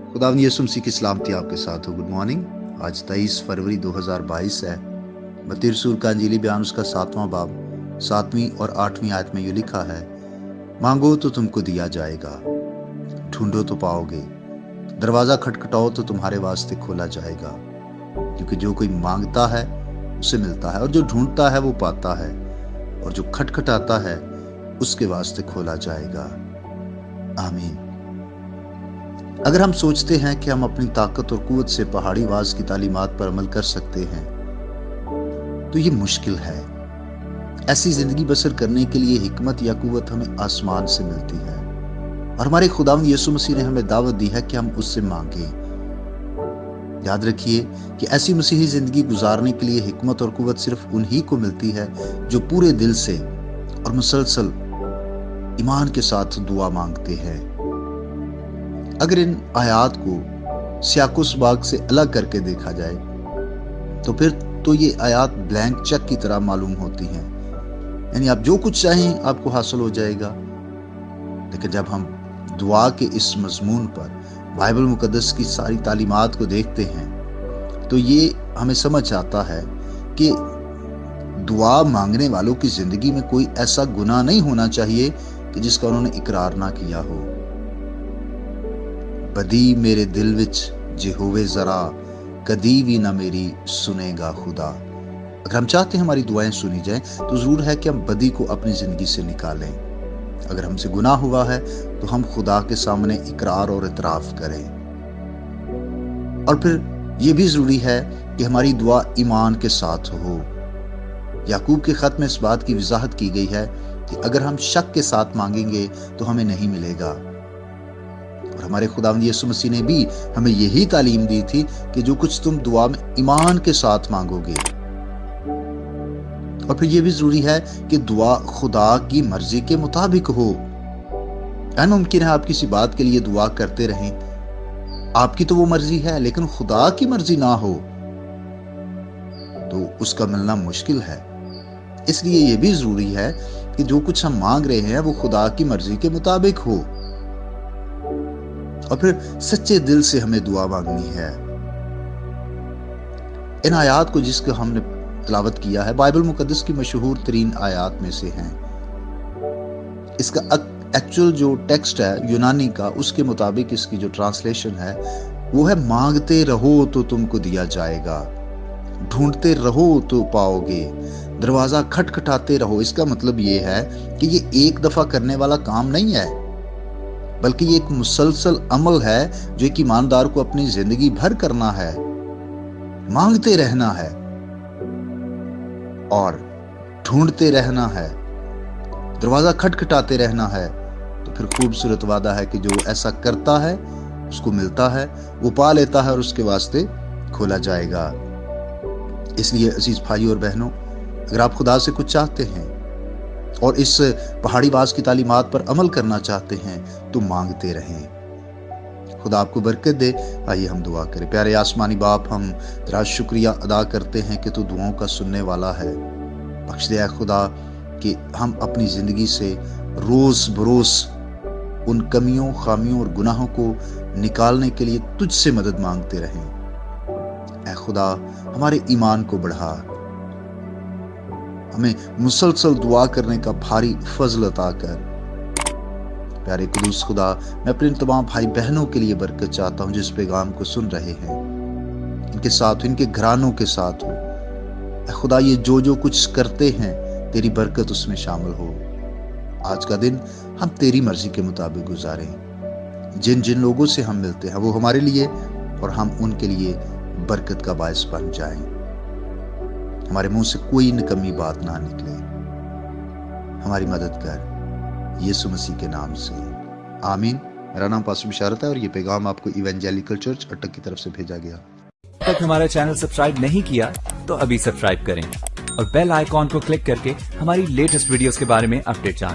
खुदावंद यीशु मसीह की सलामती आपके साथ हो। Good morning. आज 23 फरवरी 2022 है। मत्ती रसूल का अंजीली बयान उसका 7वां बाब 7वीं और 8वीं आयत में यूँ लिखा है, मांगो तो तुमको दिया जाएगा, ढूंढो तो पाओगे, दरवाजा खटखटाओ तो तुम्हारे वास्ते खोला जाएगा। क्योंकि जो कोई मांगता है उसे मिलता है, और जो ढूंढता है वो पाता है, और जो खटखटाता है उसके वास्ते खोला जाएगा। आमीन। अगर हम सोचते हैं कि हम अपनी ताकत और कुव्वत से पहाड़ी वाज की तालीमात पर अमल कर सकते हैं तो ये मुश्किल है। ऐसी जिंदगी बसर करने के लिए हिकमत या कुव्वत हमें आसमान से मिलती है, और हमारे खुदावंद यीशु मसीह ने हमें दावत दी है कि हम उससे मांगें। याद रखिए कि ऐसी मसीही जिंदगी गुजारने के लिए हिकमत और कुव्वत सिर्फ उन्हीं को मिलती है जो पूरे दिल से और मुसलसल ईमान के साथ दुआ मांगते हैं। अगर इन आयात को सियाकुस बाग से अलग करके देखा जाए तो फिर तो ये आयात ब्लैंक चेक की तरह मालूम होती हैं, यानी आप जो कुछ चाहें आपको हासिल हो जाएगा। लेकिन जब हम दुआ के इस मजमून पर बाइबल मुकद्दस की सारी तालीमात को देखते हैं तो ये हमें समझ आता है कि दुआ मांगने वालों की जिंदगी में कोई ऐसा गुनाह नहीं होना चाहिए कि जिसका उन्होंने इकरार ना किया हो। बदी मेरे दिल विच जे होवे जरा, कदी भी ना मेरी सुनेगा खुदा। अगर हम चाहते हैं हमारी दुआएं सुनी जाएं तो जरूर है कि हम बदी को अपनी जिंदगी से निकालें। अगर हमसे गुनाह हुआ है तो हम खुदा के सामने इकरार और इतराफ करें। और फिर यह भी जरूरी है कि हमारी दुआ ईमान के साथ हो। याकूब के खत में इस बात की वजाहत की गई है कि अगर हम शक के साथ मांगेंगे तो हमें नहीं मिलेगा। और हमारे खुदावंद यीशु मसीह ने भी हमें यही तालीम दी थी कि जो कुछ तुम दुआ में ईमान के साथ मांगोगे। और फिर यह भी जरूरी है कि दुआ खुदा की मर्जी के मुताबिक हो। मुमकिन है आप किसी बात के लिए दुआ करते रहें, आपकी तो वो मर्जी है, लेकिन खुदा की मर्जी ना हो तो उसका मिलना मुश्किल है। इसलिए यह भी जरूरी है कि जो कुछ हम मांग रहे हैं वो खुदा की मर्जी के मुताबिक हो। और फिर सच्चे दिल से हमें दुआ मांगनी है। इन आयात को जिसको हमने तिलावत किया है बाइबल मुकद्दस की मशहूर तरीन आयात में से हैं। इसका एक्चुअल जो टेक्स्ट है यूनानी का, उसके मुताबिक इसकी जो ट्रांसलेशन है वो है, मांगते रहो तो तुमको दिया जाएगा, ढूंढते रहो तो पाओगे, दरवाजा खटखटाते रहो। इसका मतलब ये है कि ये एक दफा करने वाला काम नहीं है, बल्कि ये एक मुसलसल अमल है जो एक ईमानदार को अपनी जिंदगी भर करना है। मांगते रहना है और ढूंढते रहना है, दरवाजा खटखटाते रहना है। तो फिर खूबसूरत वादा है कि जो ऐसा करता है उसको मिलता है, वो पा लेता है और उसके वास्ते खोला जाएगा। इसलिए अजीज भाइयों और बहनों, अगर आप खुदा से कुछ चाहते हैं और इस पहाड़ी बाज की तालीमात पर अमल करना चाहते हैं तो मांगते रहें। खुदा आपको बरकत दे। आइए हम दुआ करें। प्यारे आसमानी बाप, हम तेरा शुक्रिया अदा करते हैं कि तू दुआओं का सुनने वाला है। बख्श दे खुदा कि हम अपनी जिंदगी से रोज बरोज उन कमियों, खामियों और गुनाहों को निकालने के लिए तुझसे मदद मांगते रहें। ऐ खुदा, हमारे ईमान को बढ़ा, हमें मुसलसल दुआ करने का भारी फजल अता कर। प्यारे कुदूस खुदा, मैं अपने तमाम भाई बहनों के लिए बरकत चाहता हूं जिस पैगाम को सुन रहे हैं, इनके साथ हो, इनके घरानों के साथ हो। खुदा, ये जो कुछ करते हैं तेरी बरकत उसमें शामिल हो। आज का दिन हम तेरी मर्जी के मुताबिक गुजारें। जिन जिन लोगों से हम मिलते हैं वो हमारे लिए और हम उनके लिए बरकत का बायस बन जाएं। हमारे मुंह से कोई निकम्मी बात ना निकले। हमारी मदद कर यीशु मसीह के नाम से, आमीन। मेरा नाम पास्टर बिशारत है और ये पैगाम आपको इवेंजेलिकल चर्च अटक की तरफ से भेजा गया। तक हमारा चैनल सब्सक्राइब नहीं किया तो अभी सब्सक्राइब करें और बेल आइकॉन को क्लिक करके हमारी लेटेस्ट वीडियोस के बारे में अपडेट जानें।